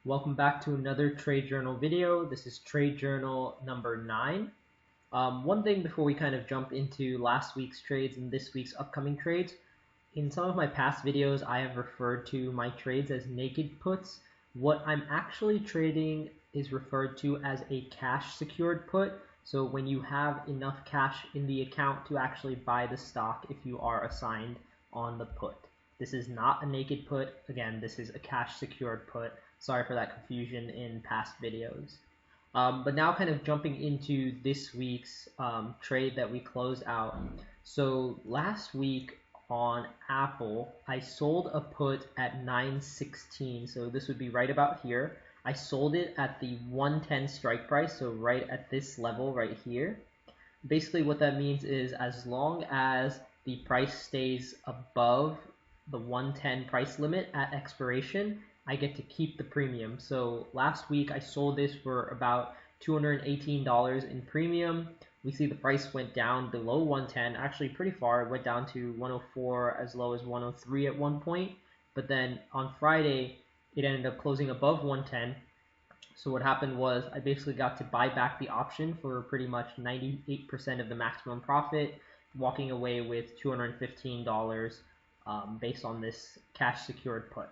Welcome back to another trade journal video. This is trade journal number 9. One thing before we kind of jump into last week's trades and this week's upcoming trades, in some of my past videos I have referred to my trades as naked puts. What I'm actually trading is referred to as a cash secured put. So when you have enough cash in the account to actually buy the stock if you are assigned on the put. This is not a naked put. Again, this is a cash secured put. Sorry for that confusion in past videos. But now kind of jumping into this week's trade that we closed out. So last week on Aapl, I sold a put at 9.16. So this would be right about here. I sold it at the 110 strike price, so right at this level right here. Basically what that means is as long as the price stays above the 110 price limit at expiration, I get to keep the premium. So last week I sold this for about $218 in premium. We see the price went down below 110, actually pretty far. It went down to 104 as low as 103 at one point. But then on Friday, it ended up closing above 110. So what happened was I basically got to buy back the option for pretty much 98% of the maximum profit, walking away with $215 based on this cash secured put.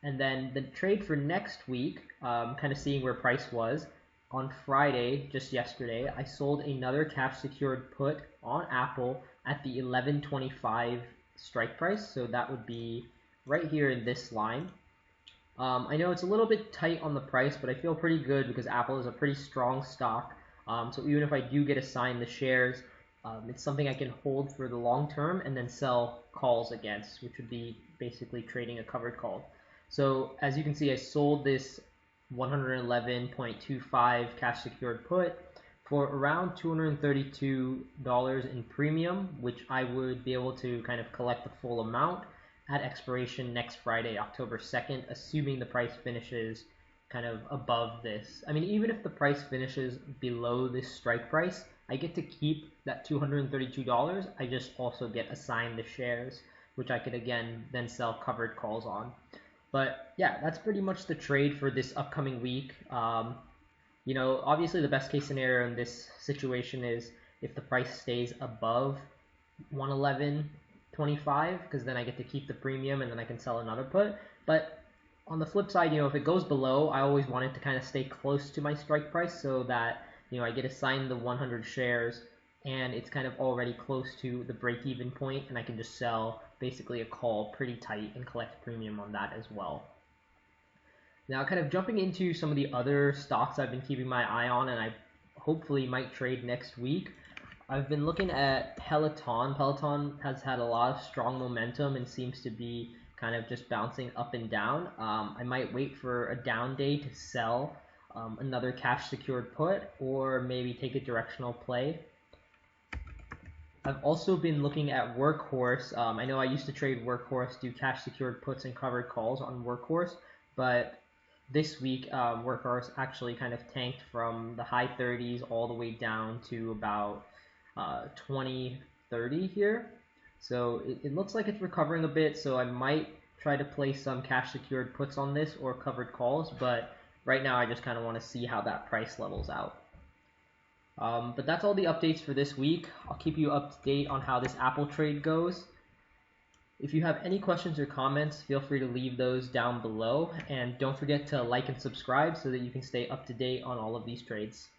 And then the trade for next week, kind of seeing where price was, on Friday, just yesterday, I sold another cash secured put on Aapl at the 11.25 strike price. So that would be right here in this line. I know it's a little bit tight on the price, but I feel pretty good because Aapl is a pretty strong stock. So even if I do get assigned the shares, it's something I can hold for the long term and then sell calls against, which would be basically trading a covered call. So as you can see, I sold this 111.25 cash secured put for around $232 in premium, which I would be able to kind of collect the full amount at expiration next Friday, October 2nd, assuming the price finishes kind of above this. I mean, even if the price finishes below this strike price, I get to keep that $232. I just also get assigned the shares, which I could again then sell covered calls on. But yeah, that's pretty much the trade for this upcoming week. Obviously the best case scenario in this situation is if the price stays above 111.25, because then I get to keep the premium and then I can sell another put. But on the flip side, if it goes below, I always want it to kind of stay close to my strike price so that I get assigned the 100 shares and it's kind of already close to the break-even point, and I can just sell basically a call pretty tight and collect premium on that as well. Now, kind of jumping into some of the other stocks I've been keeping my eye on and I hopefully might trade next week. I've been looking at Pton. Pton has had a lot of strong momentum and seems to be kind of just bouncing up and down. I might wait for a down day to sell another cash secured put, or maybe take a directional play. I've also been looking at Wkhs. I know I used to trade Wkhs, do cash secured puts and covered calls on Wkhs, but this week Wkhs actually kind of tanked from the high 30s all the way down to about 20.30 here. So it looks like it's recovering a bit, so I might try to place some cash secured puts on this or covered calls, but right now I just kind of want to see how that price levels out. But that's all the updates for this week. I'll keep you up to date on how this Aapl trade goes. If you have any questions or comments, feel free to leave those down below. And don't forget to like and subscribe so that you can stay up to date on all of these trades.